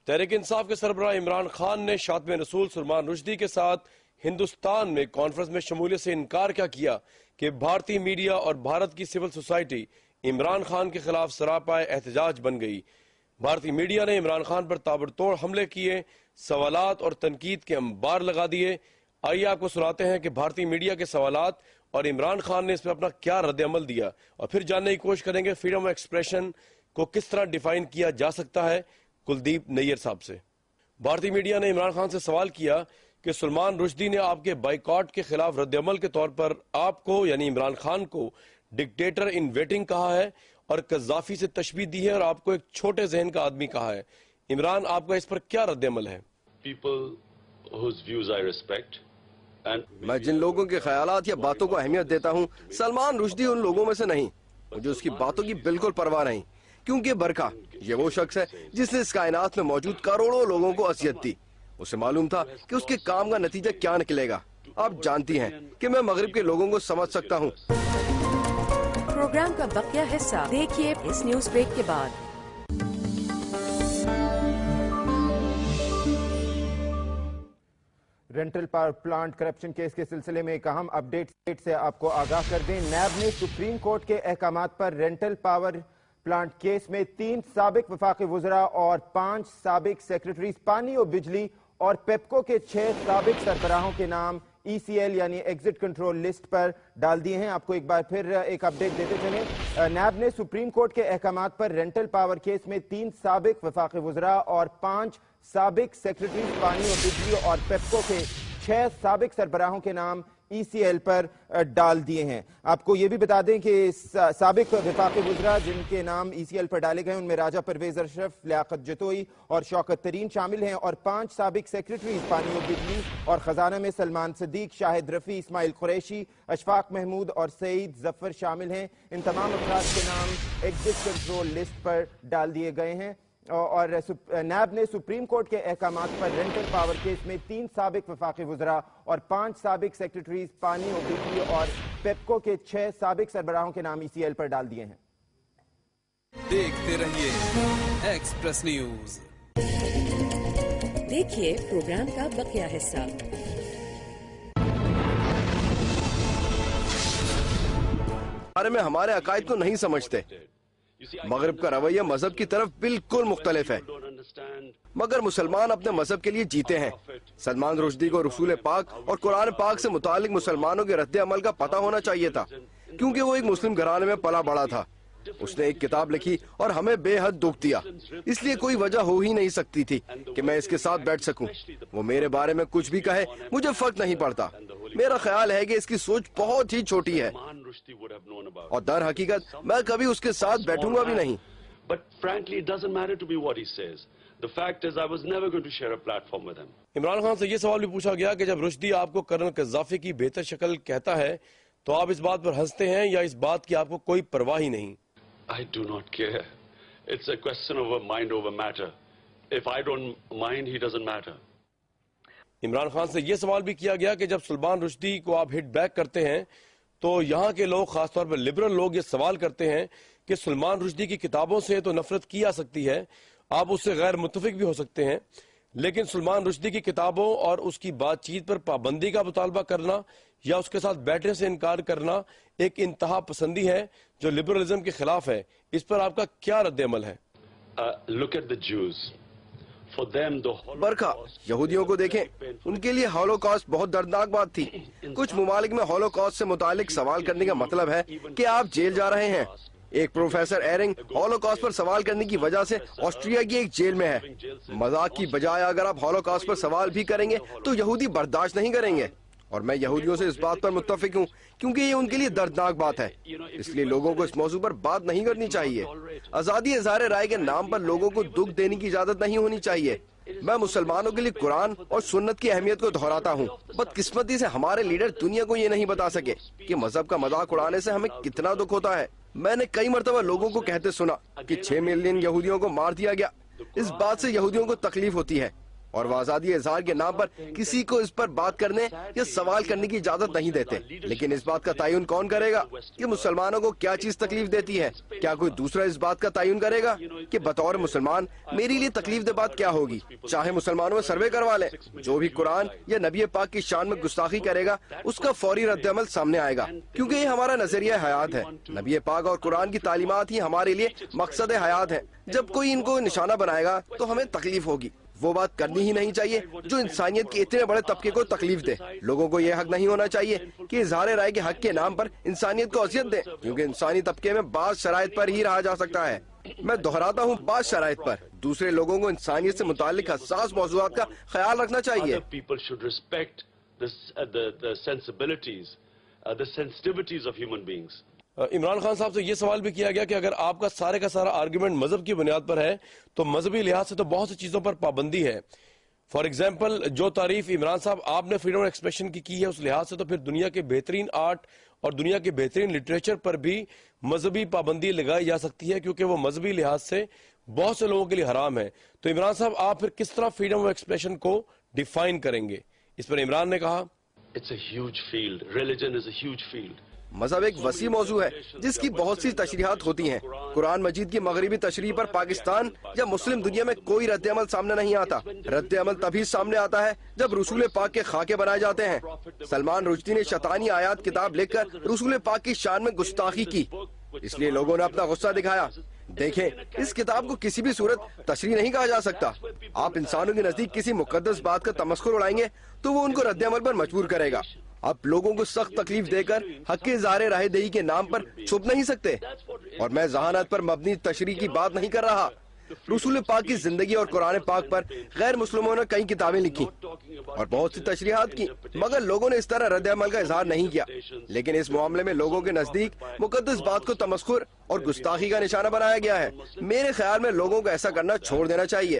تحریک انصاف کے سربراہ عمران خان نے شاطم رسول سلمان رشدی کے ساتھ ہندوستان میں کانفرنس میں شمولیت سے انکار کیا کہ بھارتی میڈیا اور بھارت کی سول سوسائٹی عمران خان کے خلاف سراپا احتجاج بن گئی۔ بھارتی میڈیا نے عمران خان پر تابڑتوڑ حملے کیے، سوالات اور تنقید کے انبار لگا دیے۔ آئیے آپ کو سناتے ہیں کہ بھارتی میڈیا کے سوالات اور عمران خان نے اس پر اپنا کیا رد عمل دیا، اور پھر جاننے کی کوشش کریں گے فریڈم آف ایکسپریشن کو کس طرح ڈیفائن کیا جا سکتا ہے کلدیپ نیر صاحب سے۔ بھارتی میڈیا نے عمران خان سے سوال کیا کہ سلمان رشدی نے آپ کے بائیکاٹ کے خلاف رد عمل کے طور پر آپ کو یعنی عمران خان کو ڈکٹیٹر ان ویٹنگ کہا ہے اور قذافی سے تشبیہ دی ہے اور آپ کو ایک چھوٹے ذہن کا آدمی کہا ہے۔ عمران، آپ کا اس پر کیا رد عمل ہے؟ میں جن لوگوں کے خیالات یا باتوں کو اہمیت دیتا ہوں، سلمان رشدی ان لوگوں میں سے نہیں۔ مجھے اس کی باتوں کی بالکل پرواہ نہیں، کیونکہ برکھا یہ وہ شخص ہے جس نے اس کائنات میں موجود کروڑوں لوگوں کو اذیت دی۔ اسے معلوم تھا کہ اس کے کام کا نتیجہ کیا نکلے گا۔ آپ جانتی ہیں کہ میں مغرب کے لوگوں کو سمجھ سکتا ہوں۔ پروگرام کا بقیہ حصہ دیکھیے اس نیوز بریک کے بعد۔ Rental power plant corruption case کے سلسلے میں ایک اہم اپڈیٹ سے آپ کو آگاہ کر دیں۔ نیب نے سپریم کورٹ کے احکامات پر رینٹل پاور پلانٹ کیس میں 3 سابق وفاقی وزراء اور 5 سابق سیکرٹریز پانی اور بجلی اور پیپکو کے 6 سابق سربراہوں کے نام ECL یعنی ایگزٹ کنٹرول لسٹ پر ڈال دیے ہیں۔ آپ کو ایک بار پھر ایک اپڈیٹ دیتے چلیں۔ نیب نے سپریم کورٹ کے احکامات پر رینٹل پاور کیس میں 3 سابق وفاقی وزراء اور 5 سابق سیکرٹریز پانی اور بجلی اور پیپکو کے 6 سابق سربراہوں کے نام ECL پر ڈال دیے ہیں۔ آپ کو یہ بھی بتا دیں کہ سابق وفاقی وزراء جن کے نام ECL پر ڈالے گئے ان میں راجہ پرویز اشرف، لیاقت جتوئی اور شوکت ترین شامل ہیں، اور 5 سابق سیکرٹریز پانی و بجلی اور خزانہ میں سلمان صدیق، شاہد رفیع، اسماعیل قریشی، اشفاق محمود اور سعید ظفر شامل ہیں۔ ان تمام افراد کے نام ایگزٹ کنٹرول لسٹ پر ڈال دیے گئے ہیں۔ اور نیب نے سپریم کورٹ کے احکامات پر رینٹل پاور کیس میں 3 سابق وفاقی وزراء اور 5 سابق سیکرٹریز پانی اور بجلی اور پیپکو کے 6 سابق سربراہوں کے نام ECL پر ڈال دیے ہیں۔ دیکھتے رہیے ایکسپریس نیوز۔ دیکھیے پروگرام کا بقیہ حصہ۔ بارے میں ہمارے عقائد کو نہیں سمجھتے۔ مغرب کا رویہ مذہب کی طرف بالکل مختلف ہے، مگر مسلمان اپنے مذہب کے لیے جیتے ہیں۔ سلمان رشدی کو رسول پاک اور قرآن پاک سے متعلق مسلمانوں کے رد عمل کا پتہ ہونا چاہیے تھا، کیونکہ وہ ایک مسلم گھرانے میں پلا بڑا تھا۔ اس نے ایک کتاب لکھی اور ہمیں بے حد دکھ دیا، اس لیے کوئی وجہ ہو ہی نہیں سکتی تھی کہ میں اس کے ساتھ بیٹھ سکوں۔ وہ میرے بارے میں کچھ بھی کہے مجھے فرق نہیں پڑتا۔ میرا خیال ہے کہ اس کی سوچ بہت ہی چھوٹی ہے، اور در حقیقت میں کبھی اس کے ساتھ بیٹھوں گا بھی نہیں۔ عمران خان سے یہ سوال بھی پوچھا گیا کہ جب رشدی آپ کو کرنل قذافی کی بہتر شکل کہتا ہے تو آپ اس بات پر ہنستے ہیں یا اس بات کی آپ کو کوئی پرواہ ہی نہیں؟ I do not care. It's a question of a mind over matter. If I don't mind, he doesn't matter. Imran Khan سے یہ سوال بھی کیا گیا کہ جب سلمان رشدی کو آپ ہٹ بیک کرتے ہیں تو یہاں کے لوگ، خاص طور پر لبرل لوگ، یہ سوال کرتے ہیں کہ سلمان رشدی کی کتابوں سے تو نفرت کی جا سکتی ہے، آپ اس سے غیر متفق بھی ہو سکتے ہیں، لیکن سلمان رشدی کی کتابوں اور اس کی بات چیت پر پابندی کا مطالبہ کرنا یا اس کے ساتھ بیٹھنے سے انکار کرنا ایک انتہا پسندی ہے جو لبرلزم کے خلاف ہے۔ اس پر آپ کا کیا رد عمل ہے؟ Look at the Jews. For them, the برکھا، یہودیوں کو دیکھیں، ان کے لیے ہولوکاسٹ بہت دردناک بات تھی۔ کچھ ممالک میں ہولوکاسٹ سے متعلق سوال کرنے کا مطلب ہے کہ آپ جیل جا رہے ہیں۔ ایک پروفیسر ایرنگ ہولوکاسٹ پر سوال کرنے کی وجہ سے آسٹریا کی ایک جیل میں ہے۔ مذاق کی بجائے اگر آپ ہولوکاسٹ پر سوال بھی کریں گے تو یہودی برداشت نہیں کریں گے، اور میں یہودیوں سے اس بات پر متفق ہوں کیونکہ یہ ان کے لیے دردناک بات ہے۔ اس لیے لوگوں کو اس موضوع پر بات نہیں کرنی چاہیے۔ آزادی اظہار رائے کے نام پر لوگوں کو دکھ دینے کی اجازت نہیں ہونی چاہیے۔ میں مسلمانوں کے لیے قرآن اور سنت کی اہمیت کو دہراتا ہوں۔ بدقسمتی سے ہمارے لیڈر دنیا کو یہ نہیں بتا سکے کہ مذہب کا مذاق اڑانے سے ہمیں کتنا دکھ ہوتا ہے۔ میں نے کئی مرتبہ لوگوں کو کہتے سنا کہ 6 ملین یہودیوں کو مار دیا گیا۔ اس بات سے یہودیوں کو تکلیف ہوتی ہے، اور وہ آزادی اظہار کے نام پر کسی کو اس پر بات کرنے یا سوال کرنے کی اجازت نہیں دیتے. لیکن اس بات کا تعین کون کرے گا کہ مسلمانوں کو کیا چیز تکلیف دیتی ہے؟ کیا کوئی دوسرا اس بات کا تعین کرے گا کہ بطور مسلمان میری لیے تکلیف دہ بات کیا ہوگی؟ چاہے مسلمانوں میں سروے کروا لیں، جو بھی قرآن یا نبی پاک کی شان میں گستاخی کرے گا اس کا فوری رد عمل سامنے آئے گا، کیونکہ یہ ہمارا نظریہ حیات ہے. نبی پاک اور قرآن کی تعلیمات ہی ہمارے لیے مقصد حیات ہے. جب کوئی ان کو نشانہ بنائے گا تو ہمیں تکلیف ہوگی. وہ بات کرنی ہی نہیں چاہیے جو انسانیت کے اتنے بڑے طبقے کو تکلیف دے. لوگوں کو یہ حق نہیں ہونا چاہیے کہ اظہار رائے کے حق کے نام پر انسانیت کو اذیت دیں، کیونکہ انسانی طبقے میں بعض شرائط پر ہی رہا جا سکتا ہے. میں دہراتا ہوں، بعض شرائط پر. دوسرے لوگوں کو انسانیت سے متعلق حساس موضوعات کا خیال رکھنا چاہیے. Other people should respect the sensibilities, the sensitivities of human beings. Imran Khan صاحب سے یہ سوال بھی کیا گیا کہ اگر آپ کا سارا آرگومنٹ مذہب کی بنیاد پر ہے تو مذہبی لحاظ سے تو بہت سی چیزوں پر پابندی ہے. فار ایگزامپل جو تعریف عمران صاحب آپ نے فریڈم آف ایکسپریشن کی ہے اس لحاظ سے تو پھر دنیا کے بہترین آرٹ اور دنیا کے بہترین لٹریچر پر بھی مذہبی پابندی لگائی جا سکتی ہے، کیونکہ وہ مذہبی لحاظ سے بہت سے لوگوں کے لیے حرام ہے. تو عمران صاحب آپ پھر کس طرح فریڈم آف ایکسپریشن کو ڈیفائن کریں گے؟ اس پر عمران نے کہا It's a huge field. Religion is a huge field. مذہب ایک وسیع موضوع ہے جس کی بہت سی تشریحات ہوتی ہیں. قرآن مجید کی مغربی تشریح پر پاکستان یا مسلم دنیا میں کوئی رد عمل سامنے نہیں آتا. رد عمل تبھی سامنے آتا ہے جب رسول پاک کے خاکے بنائے جاتے ہیں. سلمان رشدی نے شیطانی آیات کتاب لکھ کر رسول پاک کی شان میں گستاخی کی، اس لیے لوگوں نے اپنا غصہ دکھایا. دیکھیں، اس کتاب کو کسی بھی صورت تشریح نہیں کہا جا سکتا. آپ انسانوں کے نزدیک کسی مقدس بات کا تمسخر اڑائیں گے تو وہ ان کو رد عمل پر مجبور کرے گا. آپ لوگوں کو سخت تکلیف دے کر حق اظہار رائے دہی کے نام پر چھپ نہیں سکتے. اور میں ذہانت پر مبنی تشریح کی بات نہیں کر رہا. رسول پاک کی زندگی اور قرآن پاک پر غیر مسلموں نے کئی کتابیں لکھی اور بہت سی تشریحات کی، مگر لوگوں نے اس طرح رد عمل کا اظہار نہیں کیا. لیکن اس معاملے میں لوگوں کے نزدیک مقدس بات کو تمسخر اور گستاخی کا نشانہ بنایا گیا ہے. میرے خیال میں لوگوں کو ایسا کرنا چھوڑ دینا چاہیے.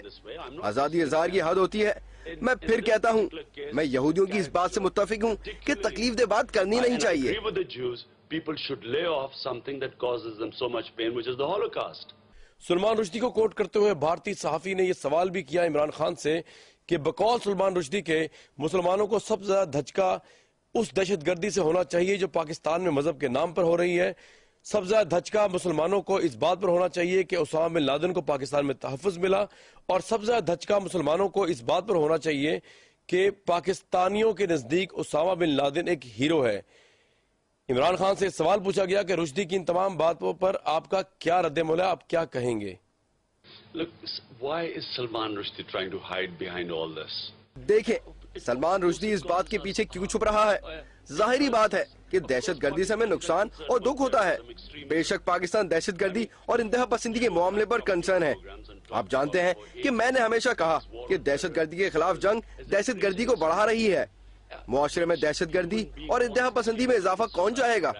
آزادی اظہار کی حد ہوتی ہے. میں پھر کہتا ہوں، میں یہودیوں کی اس بات سے متفق ہوں کہ تکلیف دہ بات کرنی نہیں چاہیے. People should lay off something that causes them so much pain, which is the Holocaust. Salman Rushdie کو کوٹ کرتے ہوئے بھارتی صحافی نے یہ سوال بھی کیا عمران خان سے کہ بقول سلمان رشدی کے مسلمانوں کو سب سے زیادہ دھچکا اس دہشت گردی سے ہونا چاہیے جو پاکستان میں مذہب کے نام پر ہو رہی ہے. سب سے زیادہ دھچکا مسلمانوں کو اس بات پر ہونا چاہیے کہ اسامہ بن لادن کو پاکستان میں تحفظ ملا، اور سب سے زیادہ دھچکا مسلمانوں کو اس بات پر ہونا چاہیے کہ پاکستانیوں کے نزدیک اسامہ بن لادن ایک ہیرو ہے. عمران خان سے سوال پوچھا گیا کہ رشدی کی ان تمام باتوں پر آپ کا کیا رد عمل ہے، آپ کیا کہیں گے؟ Look, why is Salman Rushdie trying to hide behind all this? دیکھیں، سلمان رشدی اس بات کے پیچھے کیوں چھپ رہا ہے؟ ظاہری بات ہے کہ دہشت گردی سے ہمیں نقصان اور دکھ ہوتا ہے. بے شک پاکستان دہشت گردی اور انتہا پسندی کے معاملے پر کنسرن ہے. آپ جانتے ہیں کہ میں نے ہمیشہ کہا کہ دہشت گردی کے خلاف جنگ دہشت گردی کو بڑھا رہی ہے. معاشرے میں دہشت گردی اور انتہا پسندی میں اضافہ کون چاہے گا؟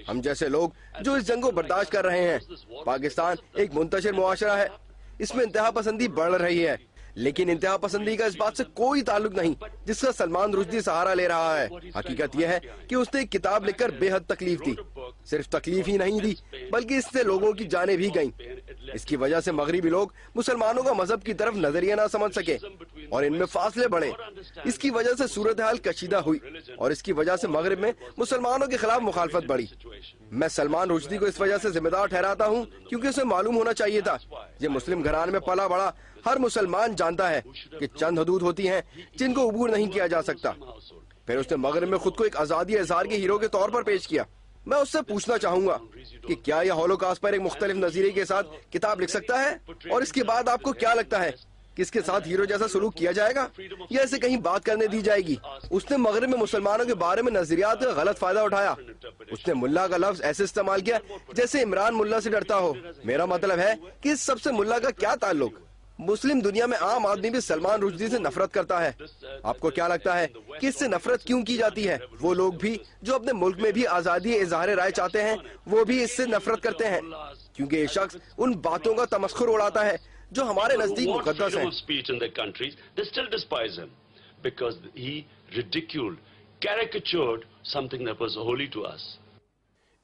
ہم جیسے لوگ جو اس جنگ کو برداشت کر رہے ہیں. پاکستان ایک منتشر معاشرہ ہے، اس میں انتہا پسندی بڑھ رہی ہے، لیکن انتہا پسندی کا اس بات سے کوئی تعلق نہیں جس کا سلمان رشدی سہارا لے رہا ہے. حقیقت یہ ہے کہ اس نے ایک کتاب لکھ کر بے حد تکلیف دی. صرف تکلیف ہی نہیں دی بلکہ اس سے لوگوں کی جانیں بھی گئیں. اس کی وجہ سے مغربی لوگ مسلمانوں کا مذہب کی طرف نظریہ نہ سمجھ سکے اور ان میں فاصلے بڑھے. اس کی وجہ سے صورتحال کشیدہ ہوئی اور اس کی وجہ سے مغرب میں مسلمانوں کے خلاف مخالفت بڑھی. میں سلمان رشدی کو اس وجہ سے ذمہ دار ٹھہراتا ہوں کیونکہ اسے معلوم ہونا چاہیے تھا. یہ مسلم گھرانے میں پلا بڑا ہر مسلمان جانتا ہے کہ چند حدود ہوتی ہیں جن کو عبور نہیں کیا جا سکتا. پھر اس نے مغرب میں خود کو ایک آزادی اظہار کے ہیرو کے طور پر پیش کیا. میں اس سے پوچھنا چاہوں گا کہ کیا یہ ہولوکاسٹ پر ایک مختلف نظریے کے ساتھ کتاب لکھ سکتا ہے؟ اور اس کے بعد آپ کو کیا لگتا ہے کہ اس کے ساتھ ہیرو جیسا سلوک کیا جائے گا یا اسے کہیں بات کرنے دی جائے گی؟ اس نے مغرب میں مسلمانوں کے بارے میں نظریات کا غلط فائدہ اٹھایا. اس نے ملا کا لفظ ایسے استعمال کیا جیسے عمران ملا سے ڈرتا ہو. میرا مطلب ہے کہ اس سب سے ملا کا کیا تعلق؟ مسلم دنیا میں عام آدمی بھی سلمان رشدی سے نفرت کرتا ہے. آپ کو کیا لگتا ہے کہ اس سے نفرت کیوں کی جاتی ہے؟ وہ لوگ بھی جو اپنے ملک میں بھی آزادی اظہار رائے چاہتے ہیں وہ بھی اس سے نفرت کرتے ہیں کیونکہ یہ شخص ان باتوں کا تمسخر اڑاتا ہے جو ہمارے نزدیک مقدس ہیں.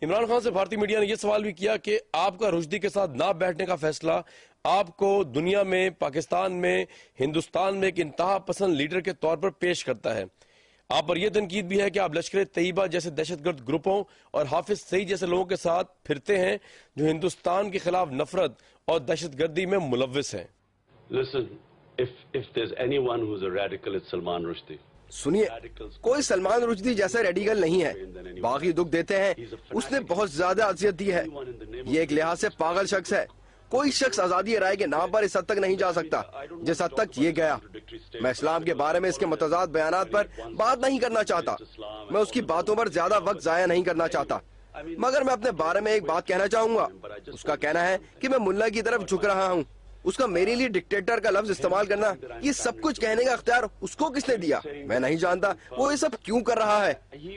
عمران خان سے بھارتی میڈیا نے یہ سوال بھی کیا کہ آپ کا رشدی کے ساتھ نہ بیٹھنے کا فیصلہ آپ کو دنیا میں، پاکستان میں، ہندوستان میں ایک انتہا پسند لیڈر کے طور پر پیش کرتا ہے۔ آپ پر یہ تنقید بھی ہے کہ آپ لشکر طیبہ جیسے دہشت گرد گروپوں اور حافظ سعید جیسے لوگوں کے ساتھ پھرتے ہیں جو ہندوستان کے خلاف نفرت اور دہشت گردی میں ملوث ہیں۔ Listen, if there's anyone who's a radical, it's Salman Rushdie. سنیے، کوئی سلمان رشدی جیسا ریڈیکل نہیں ہے، باقی دکھ دیتے ہیں، اس نے بہت زیادہ اذیت دی ہے، یہ ایک لحاظ سے پاگل شخص ہے۔ کوئی شخص آزادی رائے کے نام پر اس حد تک نہیں جا سکتا جس حد تک یہ گیا۔ میں اسلام کے بارے میں اس کے متضاد بیانات پر بات نہیں کرنا چاہتا، میں اس کی باتوں پر زیادہ وقت ضائع نہیں کرنا چاہتا، مگر میں اپنے بارے میں ایک بات کہنا چاہوں گا۔ اس کا کہنا ہے کہ میں ملا کی طرف جھک رہا ہوں۔ اس کا میرے لیے ڈکٹیٹر کا لفظ استعمال کرنا، یہ سب کچھ کہنے کا اختیار اس کو کس نے دیا؟ میں نہیں جانتا وہ یہ سب کیوں کر رہا ہے۔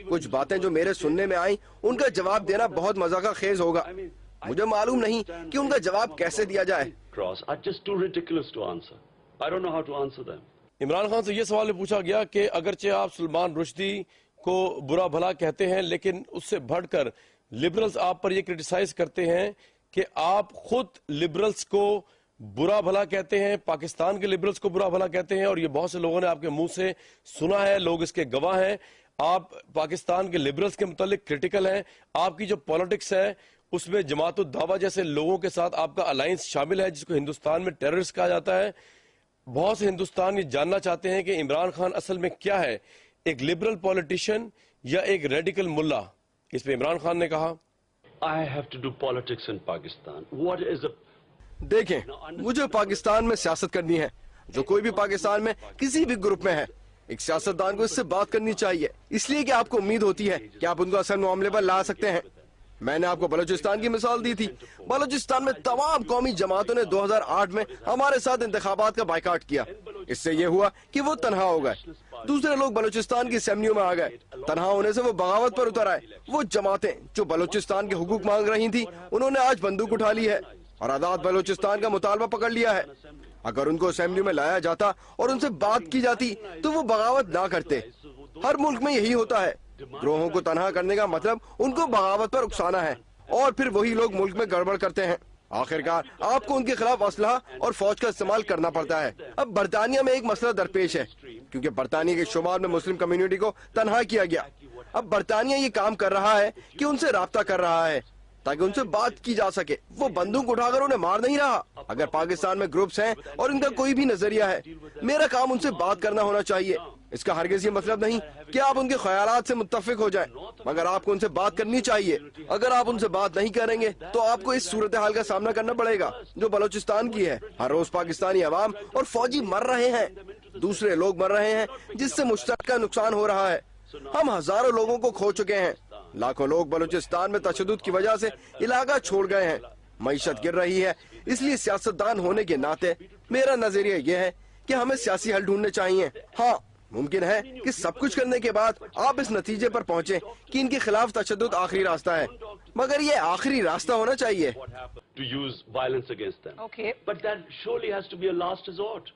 کچھ باتیں جو میرے سننے میں آئیں ان کا جواب دینا بہت مذاق خیز ہوگا، مجھے معلوم نہیں کہ ان کا جواب کیسے دیا جائے۔ Are just too ridiculous to answer. I don't know how to answer them. Imran Khan سے یہ سوال بھی پوچھا گیا کہ اگرچہ آپ سلمان رشدی کو برا بھلا کہتے ہیں لیکن اس سے بڑھ کر لبرلز آپ پر یہ کرٹیسائز کرتے ہیں کہ آپ خود لبرلز کو برا بھلا کہتے ہیں، پاکستان کے لبرلز کو برا بھلا کہتے ہیں، اور یہ بہت سے لوگوں نے آپ کے منہ سے سنا ہے، لوگ اس کے گواہ ہیں۔ آپ پاکستان کے لبرلز کے متعلق کرٹیکل ہیں، آپ کی جو پولیٹکس ہے اس میں جماعت الدعوہ جیسے لوگوں کے ساتھ آپ کا الائنس شامل ہے جس کو ہندوستان میں ٹیررسٹ کہا جاتا ہے۔ بہت سے ہندوستان یہ جاننا چاہتے ہیں کہ عمران خان اصل میں کیا ہے، ایک لبرل پولیٹیشین یا ایک ریڈیکل ملا؟ اس پہ عمران خان نے کہا I have to do politics in Pakistan. What is a دیکھیں، مجھے پاکستان میں سیاست کرنی ہے، جو کوئی بھی پاکستان میں کسی بھی گروپ میں ہے، ایک سیاستدان کو اس سے بات کرنی چاہیے، اس لیے کہ آپ کو امید ہوتی ہے کہ آپ ان کو اصل معاملے پر لا سکتے ہیں۔ میں نے آپ کو بلوچستان کی مثال دی تھی۔ بلوچستان میں تمام قومی جماعتوں نے 2008 میں ہمارے ساتھ انتخابات کا بائیکاٹ کیا، اس سے یہ ہوا کہ وہ تنہا ہو گئے، دوسرے لوگ بلوچستان کی اسمبلیوں میں آ گئے، تنہا ہونے سے وہ بغاوت پر اتر آئے۔ وہ جماعتیں جو بلوچستان کے حقوق مانگ رہی تھیں انہوں نے آج بندوق اٹھا لی ہے اور آزاد بلوچستان کا مطالبہ پکڑ لیا ہے۔ اگر ان کو اسمبلی میں لایا جاتا اور ان سے بات کی جاتی تو وہ بغاوت نہ کرتے۔ ہر ملک میں یہی ہوتا ہے، گروہوں کو تنہا کرنے کا مطلب ان کو بغاوت پر اکسانا ہے، اور پھر وہی لوگ ملک میں گڑبڑ کرتے ہیں۔ آخرکار آپ کو ان کے خلاف اسلحہ اور فوج کا استعمال کرنا پڑتا ہے۔ اب برطانیہ میں ایک مسئلہ درپیش ہے کیونکہ برطانیہ کے شمال میں مسلم کمیونٹی کو تنہا کیا گیا۔ اب برطانیہ یہ کام کر رہا ہے کہ ان سے رابطہ کر رہا ہے تاکہ ان سے بات کی جا سکے، وہ بندوق اٹھا کر انہیں مار نہیں رہا۔ اگر پاکستان میں گروپس ہیں اور ان کا کوئی بھی نظریہ ہے، میرا کام ان سے بات کرنا ہونا چاہیے۔ اس کا ہرگز یہ مطلب نہیں کہ آپ ان کے خیالات سے متفق ہو جائیں، مگر آپ کو ان سے بات کرنی چاہیے۔ اگر آپ ان سے بات نہیں کریں گے تو آپ کو اس صورتحال کا سامنا کرنا پڑے گا جو بلوچستان کی ہے۔ ہر روز پاکستانی عوام اور فوجی مر رہے ہیں، دوسرے لوگ مر رہے ہیں جس سے مشترکہ نقصان ہو رہا ہے۔ ہم ہزاروں لوگوں کو کھو چکے ہیں، لاکھوں لوگ بلوچستان میں تشدد کی وجہ سے علاقہ چھوڑ گئے ہیں، معیشت گر رہی ہے۔ اس لیے سیاستدان ہونے کے ناطے میرا نظریہ یہ ہے کہ ہمیں سیاسی حل ڈھونڈنے چاہیے۔ ہاں، ممکن ہے کہ سب کچھ کرنے کے بعد آپ اس نتیجے پر پہنچیں کہ ان کے خلاف تشدد آخری راستہ ہے، مگر یہ آخری راستہ ہونا چاہیے۔ to use violence against them? Okay. But that surely has to be a last resort.